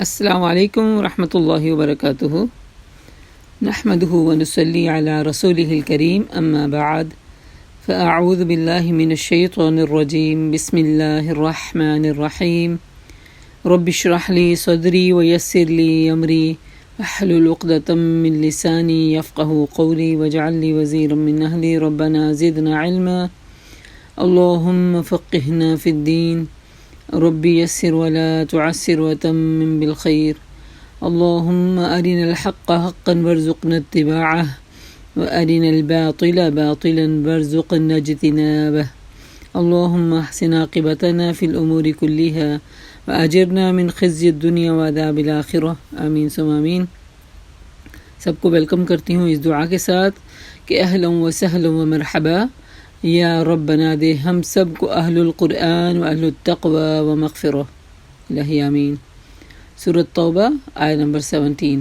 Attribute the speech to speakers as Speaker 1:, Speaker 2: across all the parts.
Speaker 1: السلام علیکم ورحمۃ اللہ وبرکاتہ نحمده ونصلی علی رسوله الکریم اما بعد فاعوذ باللہ من الشیطان الرجیم بسم اللہ الرحمن الرحیم رب اشرح لی صدری ویسر لی امری واحلل عقدۃ من لسانی یفقهوا قولی واجعل لی وزیرا من اہلی ربنا زدنا علما اللہم فقہنا فی الدین ربی یسر ولا تعسر وتمم بالخیر اللهم أرنا الحق حقا وارزقنا اتباعه وأرنا الباطل باطلا وارزقنا اجتنابه اللهم احسن عاقبتنا في الأمور كلها وأجرنا من خزي الدنيا وعذاب الآخرة آمین ثم آمین۔ سب کو ویلکم کرتی ہوں اس دعا کے ساتھ کہ اہلا و سہلا و مرحبا، یا رب بنا دے ہم سب کو اہل القرآن و اہل التقوی و مغفرہ، الہی آمین۔ سورۃ توبہ آیت نمبر 17۔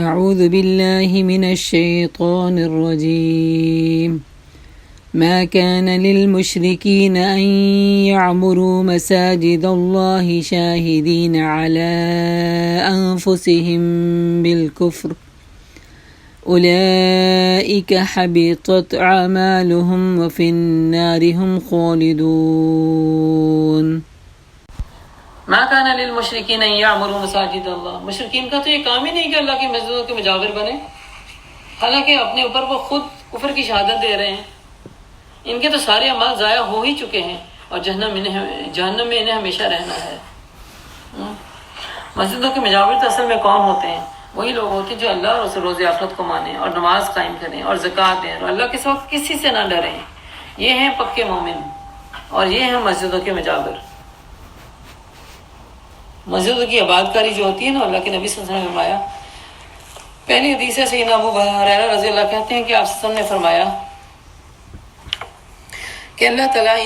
Speaker 1: اعوذ باللہ من الشیطان الرجیم ما كان للمشركين أن يعمروا مساجد الله شاهدين على أنفسهم بالكفر أولئك حبطت أعمالهم وفي النار هم خالدون۔
Speaker 2: ما كان للمشركين ان يعمروا مساجد اللہ، مشرکین کا تو یہ کام ہی نہیں کہ اللہ کی مسجدوں کے مجاور بنے، حالانکہ اپنے اوپر وہ خود کفر کی شہادت دے رہے ہیں۔ ان کے تو سارے اعمال ضائع ہو ہی چکے ہیں اور جہنم میں انہیں ہمیشہ رہنا ہے۔ مسجدوں کے مجاور تو اصل میں کون ہوتے ہیں؟ وہی لوگ ہوتے ہیں جو اللہ اور روز آخرت کو مانیں اور نماز قائم کریں اور زکوٰۃ دیں اور اللہ کے سوا کسی سے نہ ڈریں۔ یہ ہیں پکے مومن اور یہ ہیں مسجدوں کے مجاور۔ مسجدوں کی آباد کاری جو ہوتی ہے نا، اللہ کے نبی صلی اللہ علیہ وسلم نے فرمایا، پہلی حدیث ہے سیدنا ابو ہریرہ رضی اللہ کہتے ہیں کہ آپ صلی اللہ علیہ وسلم نے فرمایا کہ اللہ تعالیٰ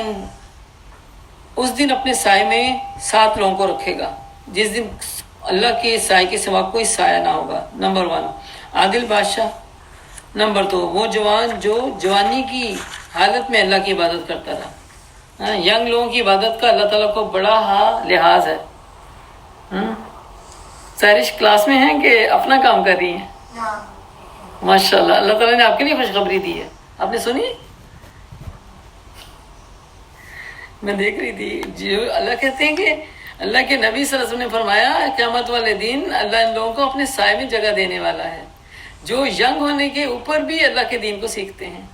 Speaker 2: اس دن اپنے سائے میں 7 لوگوں کو رکھے گا جس دن اللہ کے سائے کے سوا کوئی سایہ نہ ہوگا۔ نمبر 1 عادل بادشاہ، نمبر 2 وہ جوان جو جوانی کی حالت میں اللہ کی عبادت کرتا رہا۔ ینگ لوگوں کی عبادت کا اللہ تعالیٰ کو بڑا لحاظ ہے۔ سائرش کلاس میں ہیں کہ اپنا کام کر رہی ہیں؟ ماشاء اللہ، اللہ تعالیٰ نے آپ کے لیے خوشخبری دی ہے، آپ نے سنی؟ میں دیکھ رہی تھی جو اللہ کہتے ہیں کہ اللہ کے نبی صلی اللہ علیہ وسلم نے فرمایا قیامت والے دن اللہ ان لوگوں کو اپنے سائے میں جگہ دینے والا ہے جو ینگ ہونے کے اوپر بھی اللہ کے دین کو سیکھتے ہیں۔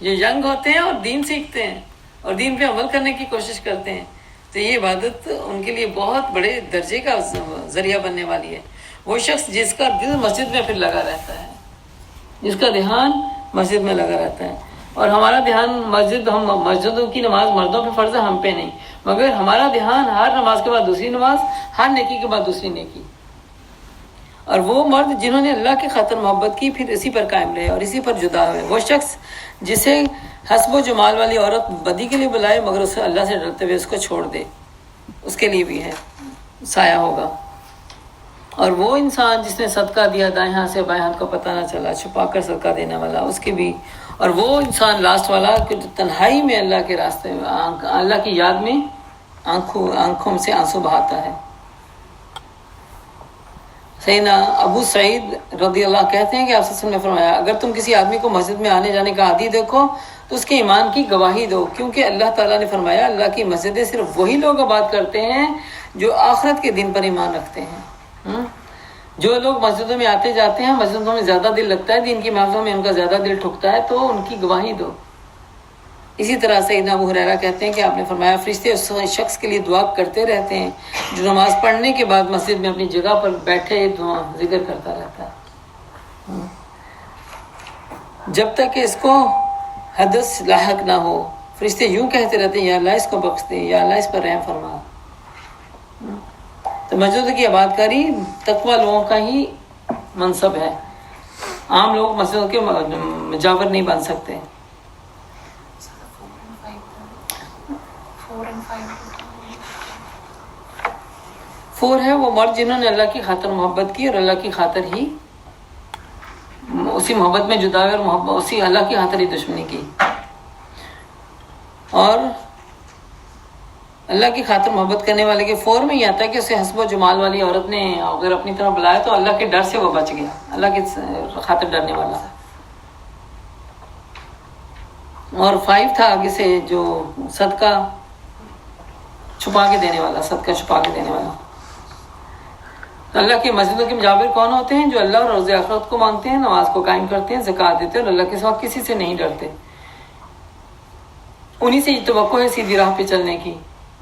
Speaker 2: یہ ینگ ہوتے ہیں اور دین سیکھتے ہیں اور دین پہ عمل کرنے کی کوشش کرتے ہیں، تو یہ عبادت ان کے لیے بہت بڑے درجے کا ذریعہ بننے والی ہے۔ وہ شخص جس کا دل مسجد میں پھر لگا رہتا ہے، جس کا دھیان مسجد میں لگا رہتا ہے، اور ہمارا دھیان ہم مسجدوں کی نماز مردوں پہ فرض ہے، ہم پہ نہیں، مگر ہمارا دھیان ہر نماز کے بعد دوسری نماز، ہر نیکی کے بعد دوسری نیکی۔ اور وہ مرد جنہوں نے اللہ کی خاطر محبت کی پھر اسی پر قائم رہے اور اسی پر جدا ہوئے۔ وہ شخص جسے حسب و جمال والی عورت بدی کے لیے بلائے مگر اسے اللہ سے ڈرتے ہوئے اس کو چھوڑ دے، اس کے لیے بھی ہے سایہ ہوگا۔ اور وہ انسان جس نے صدقہ دیا دائیں ہاتھ سے بائیں ہاتھ کو پتہ نہ چلا، چھپا کر صدقہ دینے والا، اس کے بھی۔ اور وہ انسان لاسٹ والا کہ تنہائی میں اللہ کے راستے میں اللہ کی یاد میں آنکھوں سے آنسو بہاتا ہے۔ سیدنا ابو سعید رضی اللہ کہتے ہیں کہ آپ صلی اللہ علیہ وسلم نے فرمایا اگر تم کسی آدمی کو مسجد میں آنے جانے کا عادی دیکھو تو اس کے ایمان کی گواہی دو، کیونکہ اللہ تعالیٰ نے فرمایا اللہ کی مسجدیں صرف وہی لوگ آباد کرتے ہیں جو آخرت کے دن پر ایمان رکھتے ہیں۔ جو لوگ مسجدوں میں آتے جاتے ہیں، مسجدوں میں زیادہ دل لگتا ہے، دین کی محفلوں میں ان کا زیادہ دل ٹھکتا ہے، تو ان کی گواہی دو۔ اسی طرح سیدنا ابو ہریرہ کہتے ہیں کہ آپ نے فرمایا فرشتے اس شخص کے لیے دعا کرتے رہتے ہیں جو نماز پڑھنے کے بعد مسجد میں اپنی جگہ پر بیٹھے دعا ذکر کرتا رہتا ہے جب تک کہ اس کو حدث لاحق نہ ہو۔ فرشتے یوں کہتے رہتے ہیں یا اللہ اس کو بخش دے، یا اللہ اس پر رحم فرما۔ تو مسجدوں کی آباد کاری تقوی لوگوں کا ہی منصب ہے، عام لوگ مسجدوں کے مجاور نہیں بن سکتے۔ 4 ہے وہ مرد جنہوں نے اللہ کی خاطر محبت کی اور اللہ کی خاطر ہی اسی محبت میں جدا ہوئے اور اسی اللہ کی خاطر ہی دشمنی کی۔ اور اللہ کی خاطر محبت کرنے والے کے فور میں یہ آتا ہے کہ اسے حسب و جمال والی عورت نے اگر اپنی طرف بلایا تو اللہ کے ڈر سے وہ بچ گیا، اللہ کی خاطر ڈرنے والا تھا۔ اور 5 تھا آگے سے جو صدقہ چھپا کے دینے والا، صدقہ چھپا کے دینے والا۔ تو اللہ کی مسجدوں کے مجابر کون ہوتے ہیں؟ جو اللہ اور روز آخرت کو مانتے ہیں، نماز کو قائم کرتے ہیں، زکوٰۃ دیتے ہیں اور اللہ کے سوا کسی سے نہیں ڈرتے۔ انہی سے یہ توقع ہے سیدھی راہ پہ چلنے کی۔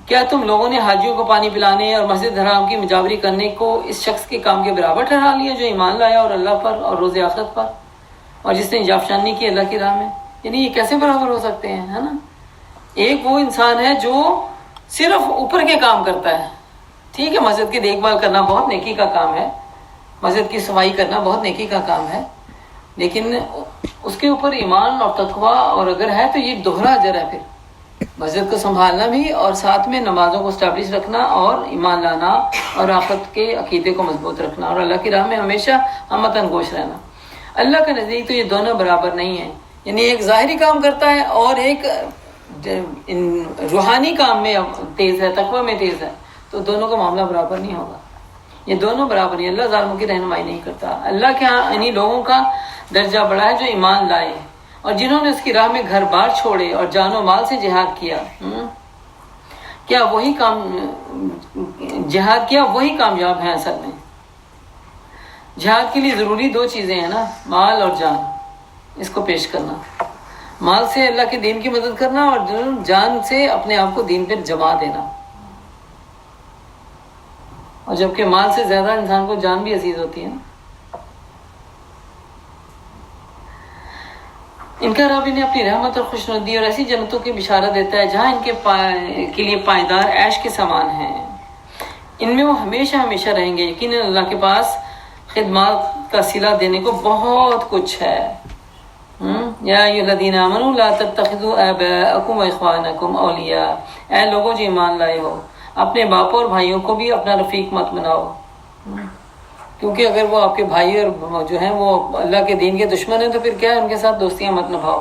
Speaker 2: کیا تم لوگوں نے حاجیوں کو پانی پلانے اور مسجد حرام کی مجاوری کرنے کو اس شخص کے کام کے برابر ٹھہرا لیا جو ایمان لایا اور اللہ پر اور روز آخرت پر، اور جس نے جافشانی کی اللہ کی راہ میں؟ یعنی یہ کیسے برابر ہو سکتے ہیں، ہے نا؟ ایک وہ انسان ہے جو صرف اوپر کے کام کرتا ہے، ٹھیک ہے، مسجد کی دیکھ بھال کرنا بہت نیکی کا کام ہے، مسجد کی صفائی کرنا بہت نیکی کا کام ہے، لیکن اس کے اوپر ایمان اور تقویٰ اور اگر ہے تو یہ دوہرا اجر ہے۔ پھر مسجد کو سنبھالنا بھی اور ساتھ میں نمازوں کو اسٹیبلش رکھنا اور ایمان لانا اور آخرت کے عقیدے کو مضبوط رکھنا اور اللہ کی راہ میں ہمیشہ ہمتن گوش رہنا۔ اللہ کے نزدیک تو یہ دونوں برابر نہیں ہیں، یعنی ایک ظاہری کام کرتا ہے اور ایک روحانی کام میں تیز ہے، تقویٰ میں تیز ہے، تو دونوں کا معاملہ برابر نہیں ہوگا۔ یہ دونوں برابر نہیں، اللہ ظالموں کی رہنمائی نہیں کرتا۔ اللہ کے ہاں انہی لوگوں کا درجہ بڑا ہے جو ایمان لائے اور جنہوں نے اس کی راہ میں گھر بار چھوڑے اور جان و مال سے جہاد کیا۔ کیا وہی جہاد کیا وہی کامیاب ہیں؟ اصل میں جہاد کے لیے ضروری 2 چیزیں ہیں نا، مال اور جان، اس کو پیش کرنا۔ مال سے اللہ کے دین کی مدد کرنا اور جان سے اپنے آپ کو دین پر جما دینا۔ اور جبکہ مال سے زیادہ انسان کو جان بھی عزیز ہوتی ہے نا۔ ان کا رب انہیں اپنی رحمت اور خوشنودی اور ایسی جنتوں کی بشارت دیتا ہے جہاں ان کے لیے پائیدار عیش کے سامان ہیں، ان میں وہ ہمیشہ ہمیشہ رہیں گے۔ یقیناً اللہ کے پاس خدمات کا صلہ دینے کو بہت کچھ ہے۔ یا ایھا الذین آمنوا لا تتخذوا آباءکم واخوانکم اولیاء، اے لوگوں جو ایمان لائے ہو، اپنے باپوں اور بھائیوں کو بھی اپنا رفیق مت بناؤ، کیونکہ اگر وہ آپ کے بھائی اور جو ہیں وہ اللہ کے دین کے دشمن ہیں تو پھر کیا ہے، ان کے ساتھ دوستیاں مت نبھاؤ۔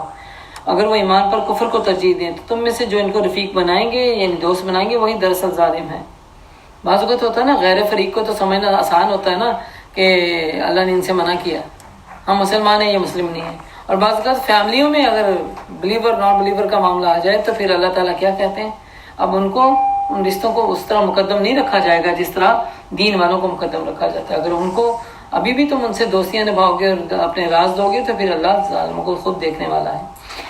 Speaker 2: اگر وہ ایمان پر کفر کو ترجیح دیں تو تم میں سے جو ان کو رفیق بنائیں گے یعنی دوست بنائیں گے وہی دراصل ظالم ہیں۔ بعض اوقات ہوتا ہے نا، غیر فریق کو تو سمجھنا آسان ہوتا ہے نا کہ اللہ نے ان سے منع کیا، ہم مسلمان ہیں یہ مسلم نہیں ہیں، اور بعض اوقات فیملیوں میں اگر بلیور نان بلیور کا معاملہ آ جائے تو پھر اللہ تعالیٰ کیا کہتے ہیں، اب ان رشتوں کو اس طرح مقدم نہیں رکھا جائے گا جس طرح دین والوں کو مقدم رکھا جاتا ہے۔ اگر ان کو ابھی بھی تم ان سے دوستیاں نبھاؤ گے اور اپنے راز دو گے تو پھر اللہ ظالموں کو خود دیکھنے والا ہے۔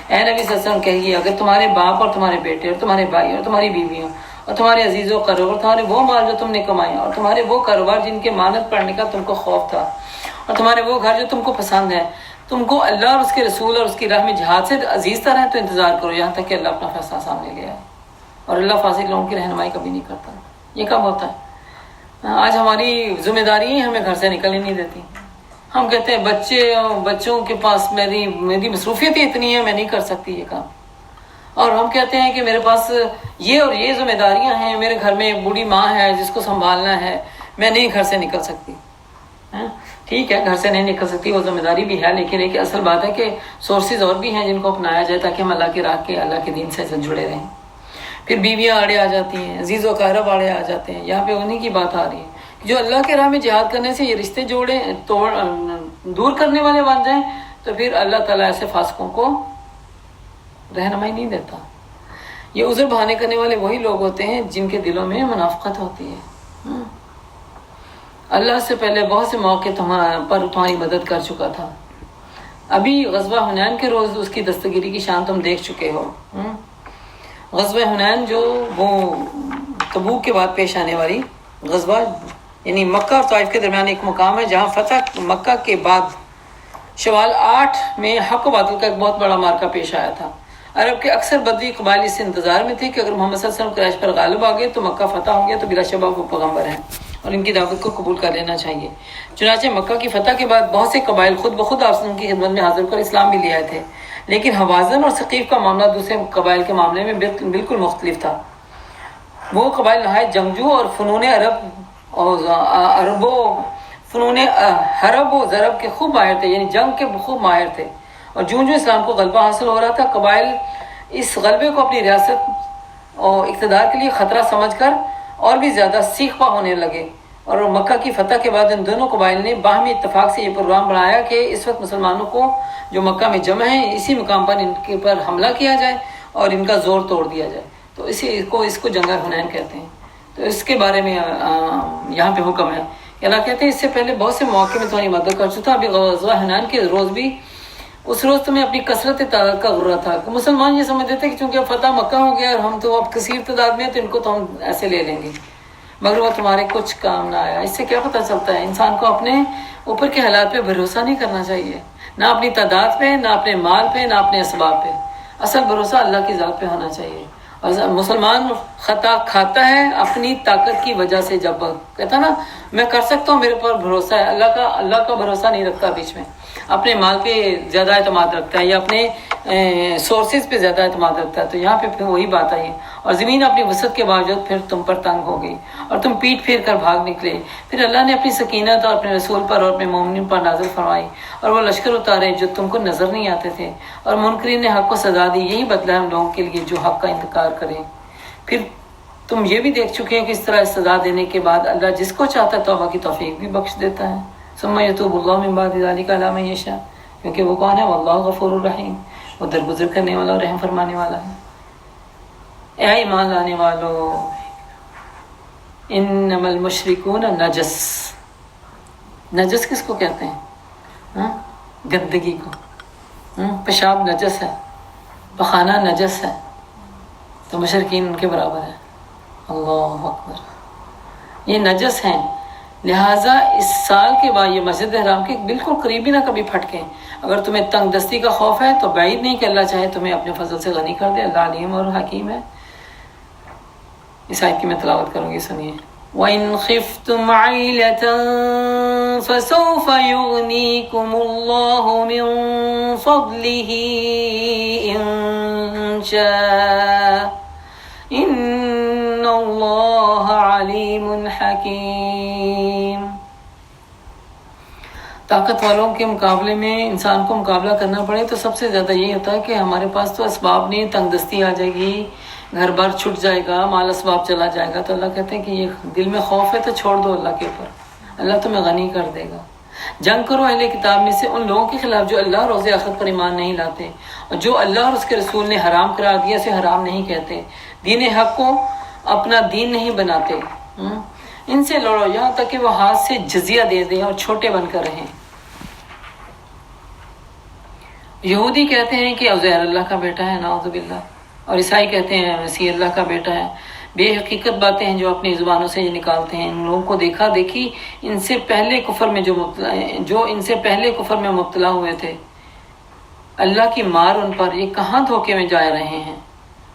Speaker 2: اے نبی صلی اللہ علیہ وسلم کہیے، اگر تمہارے باپ اور تمہارے بیٹے اور تمہارے بھائی اور تمہاری بیویوں اور تمہارے عزیز و قریب اور تمہارے وہ مال جو تم نے کمائے اور تمہارے وہ کاروبار جن کے مانت پڑنے کا تم کو خوف تھا اور تمہارے وہ گھر جو تم کو پسند ہے، تم کو اللہ اور اس کے رسول اور اس کی راہ میں جہاد سے عزیز تر ہے، تو انتظار کرو یہاں تک کہ اللہ اپنا فیصلہ سامنے لے آئے۔ اور اللہ فاسق لوگوں کی رہنمائی کبھی نہیں کرتا۔ یہ کب ہوتا ہے؟ آج ہماری ذمہ داری ہمیں گھر سے نکلنے نہیں دیتی۔ ہم کہتے ہیں بچوں کے پاس میری مصروفیت ہی اتنی ہے، میں نہیں کر سکتی یہ کام، اور ہم کہتے ہیں کہ میرے پاس یہ اور یہ ذمہ داریاں ہیں، میرے گھر میں ایک بوڑھی ماں ہے جس کو سنبھالنا ہے، میں نہیں گھر سے نکل سکتی۔ ٹھیک ہے، گھر سے نہیں نکل سکتی، وہ ذمہ داری بھی ہے، لیکن ایک اصل بات ہے کہ سورسز اور بھی ہیں جن کو اپنایا جائے تاکہ ہم اللہ کی راہ کے، اللہ کے دین سے جڑے رہیں۔ پھر بیویاں آڑے آ جاتی ہیں، عزیز و اقارب آڑے آ جاتے ہیں، یہاں پہ انہی کی بات آ رہی ہے جو اللہ کے راہ میں جہاد کرنے سے یہ رشتے دور کرنے والے بن جائیں تو پھر اللہ تعالیٰ ایسے فاسقوں کو رہنمائی نہیں دیتا۔ یہ عذر بہانے کرنے والے وہی لوگ ہوتے ہیں جن کے دلوں میں منافقت ہوتی ہے۔ اللہ سے پہلے بہت سے موقع پر تمہاری مدد کر چکا تھا، ابھی غزوہ حنین کے روز اس کی دستگیری کی شان تم دیکھ چکے ہو۔ غزوہ حنین جو وہ تبوک کے بعد پیش آنے والی غزوہ، یعنی مکہ اور طائف کے درمیان ایک مقام ہے جہاں فتح مکہ کے بعد شوال 8 میں حق و باطل کا ایک بہت بڑا مارکہ پیش آیا تھا۔ عرب کے اکثر بدوی قبائل اس انتظار میں تھے کہ اگر محمد صلی اللہ علیہ وسلم قریش پر غالب آ گئے تو مکہ فتح ہو گیا تو بلا شبہ وہ پیغمبر ہیں اور ان کی دعوت کو قبول کر لینا چاہیے۔ چنانچہ مکہ کی فتح کے بعد بہت سے قبائل خود بخود آپ کی خدمت میں حاضر کر اسلام بھی لے آئے تھے، لیکن حوازن اور ثقیف کا معاملہ دوسرے قبائل کے معاملے میں بالکل مختلف تھا۔ وہ قبائل نہایت جنگجو اور فنون حرب و ضرب کے خوب ماہر تھے، یعنی جنگ کے خوب ماہر تھے، اور جو اسلام کو غلبہ حاصل ہو رہا تھا قبائل اس غلبے کو اپنی ریاست اور اقتدار کے لیے خطرہ سمجھ کر اور بھی زیادہ سیخ پا ہونے لگے، اور مکہ کی فتح کے بعد ان دونوں قبائل نے باہمی اتفاق سے یہ پروگرام بنایا کہ اس وقت مسلمانوں کو جو مکہ میں جمع ہیں اسی مقام پر ان کے پر حملہ کیا جائے اور ان کا زور توڑ دیا جائے، تو اس کو جنگ حنین کہتے ہیں۔ تو اس کے بارے میں یہاں پہ حکم ہے کہ اللہ کہتے ہیں اس سے پہلے بہت سے مواقع میں تمہاری مدد کر چکا، ابھی غزوہ حنین کے روز بھی اس روز تمہیں اپنی کثرت تعداد کا غرہ تھا کہ مسلمان یہ سمجھتے تھے کہ چونکہ اب فتح مکہ ہو گیا اور ہم تو اب کثیر تعداد میں ہیں تو ان کو تو ہم ایسے لے لیں گے، مگر وہ تمہارے کچھ کام نہ آیا۔ اس سے کیا پتہ چلتا ہے انسان کو اپنے اوپر کے حالات پہ بھروسہ نہیں کرنا چاہیے، نہ اپنی تعداد پہ، نہ اپنے مال پہ، نہ اپنے اسباب پہ، اصل بھروسہ اللہ کی ذات پہ ہونا چاہیے۔ اور مسلمان خطا کھاتا ہے اپنی طاقت کی وجہ سے، جب کہتا نا میں کر سکتا ہوں میرے پر بھروسہ ہے، اللہ کا بھروسہ نہیں رکھتا، بیچ میں اپنے مال پہ زیادہ اعتماد رکھتا ہے یا اپنے سورسز پہ زیادہ اعتماد رکھتا ہے، تو یہاں پہ پھر وہی بات آئی ہے۔ اور زمین اپنی وسعت کے باوجود پھر تم پر تنگ ہو گئی اور تم پیٹ پھیر کر بھاگ نکلے، پھر اللہ نے اپنی سکینت اور اپنے رسول پر اور اپنے مومنین پر نازل فرمائی اور وہ لشکر اتارے جو تم کو نظر نہیں آتے تھے، اور منکرین نے حق کو سزا دی، یہی بدلہ ہے ہم لوگوں کے لیے جو حق کا انکار کریں۔ پھر تم یہ بھی دیکھ چکے ہیں کہ اس طرح سزا دینے کے بعد اللہ جس کو چاہتا ہے توبہ کی توفیق بھی بخش دیتا ہے۔ ثم یتوب اللہ من بعد ذلک علی من یشاء، کیونکہ وہ کون ہے؟ واللہ غفور الرحیم، وہ درگزر کرنے والا اور رحم فرمانے والا ہے۔ اے ایمان لانے والو، انما المشرکون نجس، نجس کس کو کہتے ہیں؟ گندگی کو، پیشاب نجس ہے، پخانہ نجس ہے، تو مشرکین ان کے برابر ہے۔ اللہ اکبر، یہ نجس ہیں، لہٰذا اس سال کے بعد یہ مسجد حرام کے بالکل قریب ہی نہ کبھی پھٹکیں۔ اگر تمہیں تنگ دستی کا خوف ہے تو بعید نہیں کہ اللہ چاہے تمہیں اپنے فضل سے غنی کر دے، اللہ علیم اور حکیم ہے۔ اس آیت کی میں تلاوت کروں گی، سنیے۔ وَإِنْ خِفْتُمْ عَيْلَةً فَسَوْفَ يُغْنِيكُمُ اللَّهُ مِنْ فَضْلِهِ إِنْ شَاءَ إِنَّ اللَّهَ عَلِيمٌ حَكِيمٌ۔ طاقت والوں کے مقابلے میں انسان کو مقابلہ کرنا پڑے تو سب سے زیادہ یہی ہوتا ہے کہ ہمارے پاس تو اسباب نہیں، تنگ دستی آ جائے گی، گھر بار چھٹ جائے گا، مال اسباب چلا جائے گا، تو اللہ کہتے ہیں کہ یہ دل میں خوف ہے تو چھوڑ دو اللہ کے اوپر، اللہ تمہیں غنی کر دے گا۔ جنگ کرو اہل کتاب میں سے ان لوگوں کے خلاف جو اللہ اور روز آخرت پر ایمان نہیں لاتے، اور جو اللہ اور اس کے رسول نے حرام قرار دیا اسے حرام نہیں کہتے، دین حق کو اپنا دین نہیں بناتے۔ ان سے لڑو یہاں تک کہ وہ ہاتھ سے جزیہ دے دیں اور چھوٹے بن کر رہیں۔ یہودی کہتے ہیں کہ عزیر اللہ کا بیٹا ہے، نعوذ باللہ، اور عیسائی کہتے ہیں مسیح اللہ کا بیٹا ہے۔ بے حقیقت باتیں ہیں جو اپنی زبانوں سے یہ نکالتے ہیں۔ ان لوگوں کو دیکھا دیکھی ان سے پہلے کفر میں مبتلا ہوئے تھے، اللہ کی مار ان پر، یہ کہاں دھوکے میں جا رہے ہیں۔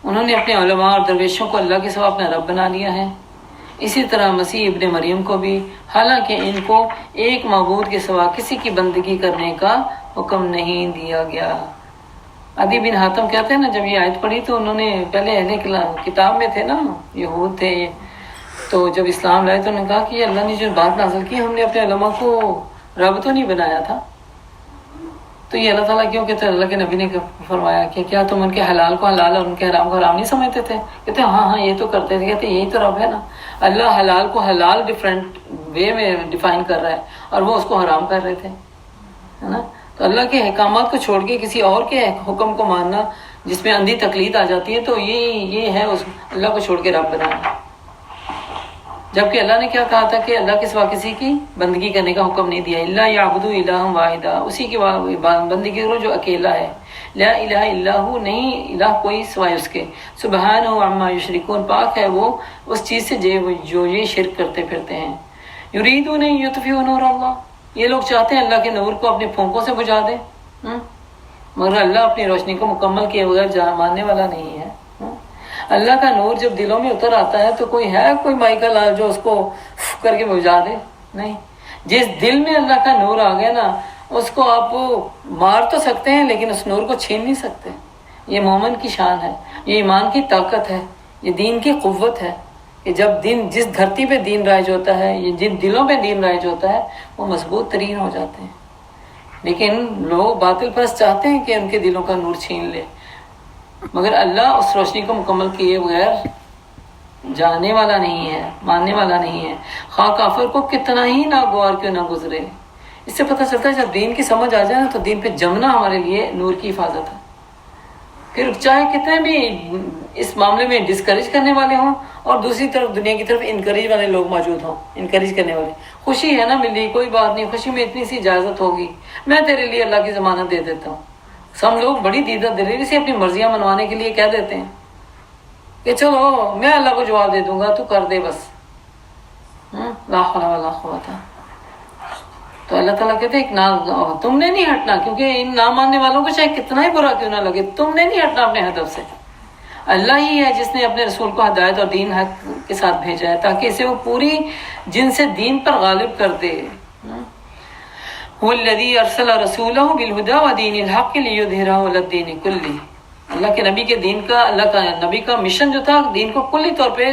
Speaker 2: انہوں نے اپنے علماء اور درویشوں کو اللہ کے سوا اپنا رب بنا لیا ہے، اسی طرح مسیح ابن مریم کو بھی، حالانکہ ان کو ایک معبود کے سوا کسی کی بندگی کرنے کا حکم نہیں دیا گیا۔ عدی بن حاتم کہتے ہیں نا، جب یہ آیت پڑھی تو انہوں نے پہلے اہل کتاب میں تھے نا، یہود تھے، تو جب اسلام لائے تو انہوں نے کہا کہ اللہ نے جو بات نازل کی ہم نے اپنے علماء کو رب تو نہیں بنایا تھا، تو یہ اللہ تعالیٰ کیوں کہتے ہیں؟ اللہ کے نبی نے فرمایا کہ کیا تم ان کے حلال کو حلال اور ان کے حرام کو حرام نہیں سمجھتے تھے؟ کہتے ہیں ہاں یہ تو کرتے تھے۔ کہتے ہیں یہی تو رب ہے نا، اللہ حلال کو حلال ڈیفرنٹ وے میں ڈیفائن کر رہا ہے اور وہ اس کو حرام کر رہے تھے، ہے نا۔ تو اللہ کے احکامات کو چھوڑ کے کسی اور کے حکم کو ماننا جس میں اندھی تقلید آ جاتی ہے، تو یہ ہے اس اللہ کو چھوڑ کے رب بنانا۔ جبکہ اللہ نے کیا کہا تھا کہ اللہ کے سوا کسی کی بندگی کرنے کا حکم نہیں دیا، الا یعبدوا الہا واحدا، اسی کی بندگی کرو جو اکیلا ہے، لا الہ الا ہو، نہیں الہ کوئی سوائے اس کے، سبحانہ عما یشرکون، پاک ہے وہ اس چیز سے جو یہ شرک کرتے پھرتے ہیں۔ یریدون ان یطفئوا نور اللہ، یہ لوگ چاہتے ہیں اللہ کے نور کو اپنے پھونکوں سے بجھا دیں، مگر اللہ اپنی روشنی کو مکمل کیے بغیر ماننے والا نہیں ہے۔ اللہ کا نور جب دلوں میں اتر آتا ہے تو کوئی مائیکل جو اس کو کر کے بجھا دے؟ نہیں۔ جس دل میں اللہ کا نور آ گیا نا، اس کو آپ مار تو سکتے ہیں لیکن اس نور کو چھین نہیں سکتے۔ یہ مومن کی شان ہے، یہ ایمان کی طاقت ہے، یہ دین کی قوت ہے کہ جب جس دھرتی پہ دین رائج ہوتا ہے، یہ جن دلوں پہ دین رائج ہوتا ہے، وہ مضبوط ترین ہو جاتے ہیں۔ لیکن لوگ باطل پرست چاہتے ہیں کہ ان کے دلوں کا نور چھین لے، مگر اللہ اس روشنی کو مکمل کیے بغیر جاننے والا نہیں ہے، ماننے والا نہیں ہے، خواہ کافر کو کتنا ہی ناگوار کیوں نہ گزرے۔ اس سے پتہ چلتا ہے جب دین کی سمجھ آ جائے نا تو دین پہ جمنا ہمارے لیے نور کی حفاظت ہے۔ پھر چاہے کتنے بھی اس معاملے میں ڈسکریج کرنے والے ہوں اور دوسری طرف دنیا کی طرف انکریج والے لوگ موجود ہوں، انکریج کرنے والے، خوشی ہے نا ملی، کوئی بات نہیں، خوشی میں اتنی سی اجازت ہوگی، میں تیرے لیے اللہ کی ضمانت دے دیتا ہوں۔ سب لوگ بڑی دیدہ دلیری سے اپنی مرضیاں منوانے کے لیے کہہ دیتے ہیں کہ چلو میں اللہ کو جواب دے دوں گا، تو کر دے بس، لا حول ولا قوت۔ تو اللہ تعالیٰ کہتے ہیں تم نے نہیں ہٹنا، کیونکہ ان نہ ماننے والوں کو چاہے کتنا ہی برا کیوں نہ لگے، تم نے نہیں ہٹنا اپنے ہدف سے۔ اللہ ہی ہے جس نے اپنے رسول کو ہدایت اور دین حق کے ساتھ بھیجا ہے تاکہ اسے وہ پوری جن سے دین پر غالب کر دے۔ هو الذی ارسل رسولہ بالہدی ودین الحق لیظہرہ علی الدین کلہ۔ اللہ کے نبی کے دین کا، اللہ کا نبی کا مشن جو تھا دین کو کلی طور پہ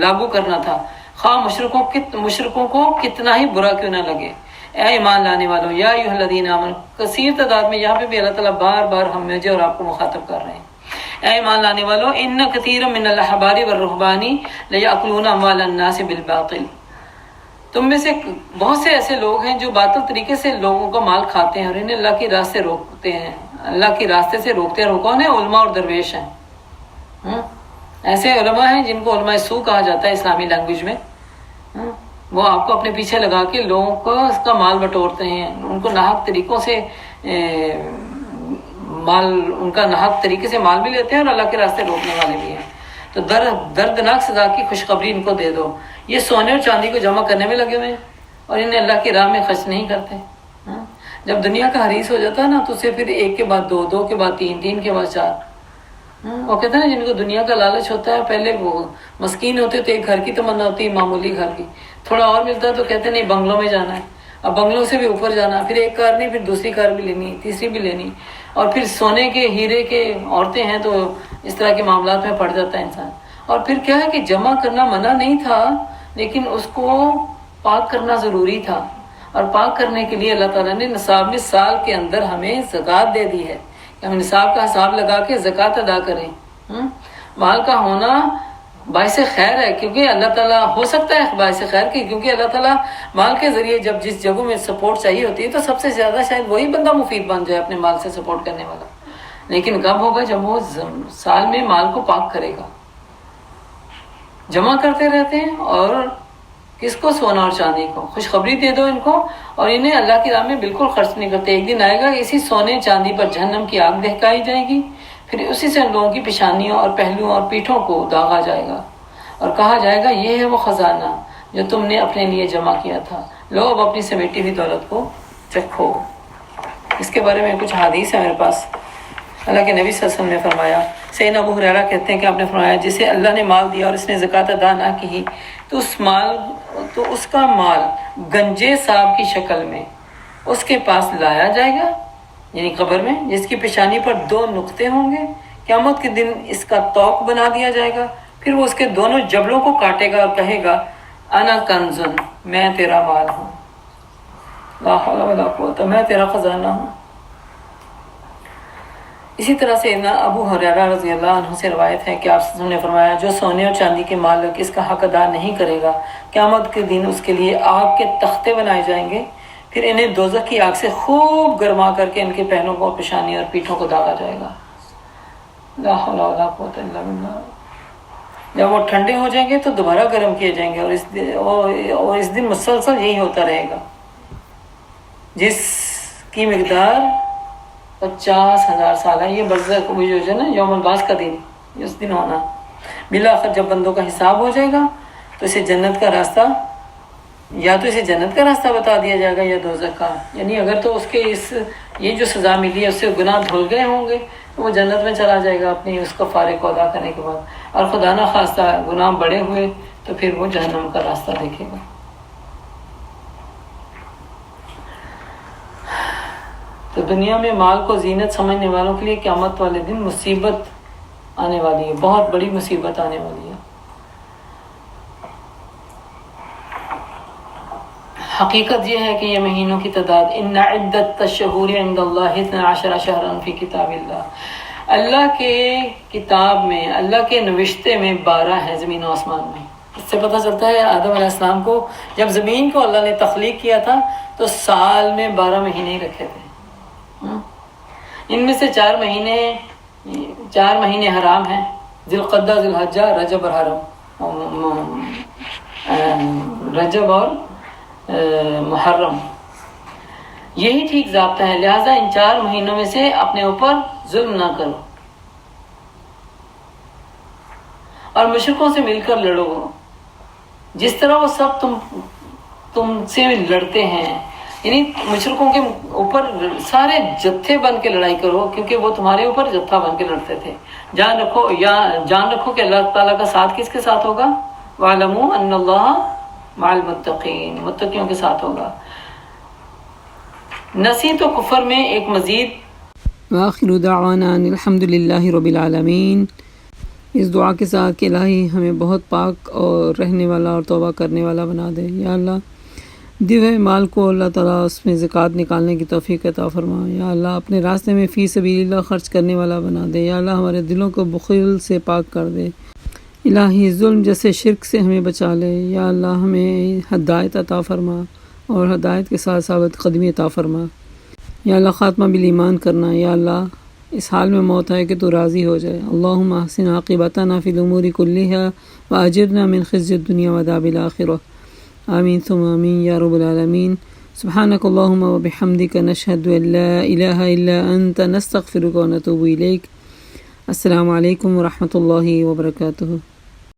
Speaker 2: لاگو کرنا تھا، خواہ مشرکوں کو کتنا ہی برا کیوں نہ لگے۔ اے ایمان لانے والوں، یا ایھا الذین آمنوا، کثیر تعداد میں یہاں پہ بھی اللہ تعالیٰ بار بار ہم مجھے اور آپ کو مخاطب کر رہے ہیں۔ اے ایمان لانے والوں، ان کثیر من الاحبار والرہبان لیأکلون اموال الناس بالباطل، تم میں سے بہت سے ایسے لوگ ہیں جو باطل طریقے سے لوگوں کا مال کھاتے ہیں اور انہیں اللہ کے راستے روکتے ہیں، اللہ کے راستے سے روکتے ہیں۔ اور کون ہے؟ علماء اور درویش ہیں۔ ایسے علماء ہیں جن کو علماء سو کہا جاتا ہے اسلامی لینگویج میں، وہ آپ کو اپنے پیچھے لگا کے لوگوں کو اس کا مال بٹورتے ہیں، ان کو ناحق طریقوں سے ان کا ناحق طریقے سے مال بھی لیتے ہیں اور اللہ کے راستے روکنے والے بھی ہیں۔ تو دردناک سزا کی خوشخبری ان کو دے دو، یہ سونے اور چاندی کو جمع کرنے میں لگے ہوئے ہیں اور انہیں اللہ کی راہ میں خرچ نہیں کرتے۔ جب دنیا کا حریص ہو جاتا ہے نا تو اسے پھر ایک کے بعد دو، دو کے بعد تین، تین کے بعد چار۔ وہ کہتے ہیں نا جن کو دنیا کا لالچ ہوتا ہے، پہلے وہ مسکین ہوتے تو ایک گھر کی تمنا ہوتی ہے، معمولی گھر کی، تھوڑا اور ملتا ہے تو کہتے ہیں نہیں بنگلوں میں جانا ہے، اب بنگلوں سے بھی اوپر جانا، پھر ایک کار نہیں پھر دوسری کار بھی لینی، تیسری بھی لینی، اور پھر سونے کے ہیرے کے عورتیں ہیں تو اس طرح کے معاملات میں پڑ جاتا ہے انسان۔ اور پھر کیا ہے کہ جمع کرنا منع نہیں تھا لیکن اس کو پاک کرنا ضروری تھا، اور پاک کرنے کے لیے اللہ تعالیٰ نے نصاب میں سال کے اندر ہمیں زکوٰۃ دے دی ہے کہ ہم نصاب کا حساب لگا کے زکوٰۃ ادا کریں۔ مال کا ہونا باعث خیر ہے، کیونکہ اللہ تعالیٰ ہو سکتا ہے باعث خیر کی، کیونکہ اللہ تعالیٰ مال کے ذریعے جب جس جگہوں میں سپورٹ چاہیے ہوتی ہے تو سب سے زیادہ شاید وہی بندہ مفید بن جائے اپنے مال سے سپورٹ کرنے والا، لیکن کب ہوگا؟ جب وہ سال میں مال کو پاک کرے گا۔ جمع کرتے رہتے ہیں اور کس کو؟ سونا اور چاندی کو۔ خوشخبری دے دو ان کو اور انہیں اللہ کی راہ میں بالکل خرچ نہیں کرتے۔ ایک دن آئے گا اسی سونے چاندی پر جہنم کی آگ دہکائی جائے گی، پھر اسی سے ان لوگوں کی پیشانیوں اور پہلوؤں اور پیٹھوں کو داغا جائے گا اور کہا جائے گا یہ ہے وہ خزانہ جو تم نے اپنے لیے جمع کیا تھا، لو اب اپنی سمیٹی ہوئی دولت کو چکھو۔ اس کے بارے میں کچھ حدیث ہے میرے پاس۔ اللہ کے نبی صلی اللہ علیہ وسلم نے فرمایا، سیدنا ابو ہریرہ کہتے ہیں کہ آپ نے فرمایا جسے اللہ نے مال دیا اور اس نے زکوٰۃ ادا نہ کی تو اس کا مال گنجے صاحب کی شکل میں اس کے پاس لایا جائے گا، یعنی قبر میں، جس کی پیشانی پر 2 نقطے ہوں گے، قیامت کے دن اس کا توق بنا دیا جائے گا، پھر وہ اس کے دونوں جبڑوں کو کاٹے گا اور کہے گا انا کنزن، میں تیرا مال ہوں، لا حول ولا قوت، میں تیرا خزانہ ہوں۔ اسی طرح سے ابو ہریرہ رضی اللہ عنہ سے روایت ہے کہ آپ نے فرمایا جو سونے اور چاندی کے مالک اس کا حق ادا نہیں کرے گا، قیامت کے دن اس کے لیے آگ کے تختے بنائے جائیں گے، پھر انہیں دوزخ کی آگ سے خوب گرما کر کے ان کے پہنوں کو، پیشانی اور پیٹھوں کو داغا جائے گا۔ لا حول ولا قوت الا باللہ۔ جب وہ ٹھنڈے ہو جائیں گے تو دوبارہ گرم کیے جائیں گے اور اس دن مسلسل یہی ہوتا رہے گا، جس کی مقدار 50,000 سال ہے۔ یہ برزخ جو ہے نا یوم البعث کا دن، اس دن ہونا۔ بالآخر جب بندوں کا حساب ہو جائے گا تو اسے جنت کا راستہ، یا تو اسے جنت کا راستہ بتا دیا جائے گا یا دوزخ کا، یعنی اگر تو اس کے یہ جو سزا ملی ہے اس سے گناہ دھل گئے ہوں گے تو وہ جنت میں چلا جائے گا اپنی اس کا فارغ کو ادا کرنے کے بعد، اور خدا نہ خواستہ گناہ بڑے ہوئے تو پھر وہ جہنم کا راستہ دیکھے گا۔ تو دنیا میں مال کو زینت سمجھنے والوں کے لیے قیامت والے دن مصیبت آنے والی ہے، بہت بڑی مصیبت آنے والی ہے۔ حقیقت یہ ہے کہ یہ مہینوں کی تعداد ان عدت الشہور عند اللہ 12 شہرا فی کتاب اللہ، اللہ کے کتاب میں، اللہ کے نوشتے میں 12 ہے زمین و آسمان میں۔ اس سے پتہ چلتا ہے آدم علیہ السلام کو جب زمین کو اللہ نے تخلیق کیا تھا تو سال میں 12 مہینے ہی رکھے تھے۔ ان میں سے 4 مہینے حرام ہیں، ذی القعدہ، ذی الحجہ، رجب اور حرم، رجب اور محرم، یہی ٹھیک ضابطہ ہے۔ لہٰذا ان 4 مہینوں میں سے اپنے اوپر ظلم نہ کرو اور مشرکوں سے مل کر لڑو، جس طرح وہ سب تم سے لڑتے ہیں، یعنی مشرکوں کے اوپر سارے جتھے بن کے لڑائی کرو، کیونکہ وہ تمہارے اوپر جتھا بن کے لڑتے تھے۔ جان رکھو کہ اللہ تعالیٰ کا ساتھ کس کے ساتھ ہوگا؟ وَاعْلَمُوا أَنَّ اللَّهَ مَعَ الْمُتَّقِينَ، متقیوں کے ساتھ ہوگا۔ نصیحت و کفر میں ایک مزید
Speaker 1: وآخر دعوانا ان الحمد للہ رب العالمین۔ اس دعا کے ساتھ کہ الہی ہمیں بہت پاک اور رہنے والا اور توبہ کرنے والا بنا دے۔ یا اللہ دیے ہوئے مال کو اللہ تعالیٰ اس میں زکوٰۃ نکالنے کی توفیق عطا فرما۔ یا اللہ اپنے راستے میں فی سبیل اللہ خرچ کرنے والا بنا دے۔ یا اللہ ہمارے دلوں کو بخل سے پاک کر دے۔ الہی ظلم جیسے شرک سے ہمیں بچا لے۔ یا اللہ ہمیں ہدایت عطا فرما اور ہدایت کے ساتھ ثابت قدمی عطا فرما۔ یا اللہ خاتمہ بالایمان کرنا۔ یا اللہ اس حال میں موت ہے کہ تو راضی ہو جائے۔ اللہم احسن عاقبتنا فی الامور کلہا واجرنا من خزی الدنیا وعذاب الآخرہ، آمین ثم آمین یا رب العالمین۔ سبحانک اللہم وبحمدک نشہد ان لا الہ الا انت نستغفرک ونتوب الیک۔ السلام علیکم ورحمۃ اللہ وبرکاتہ۔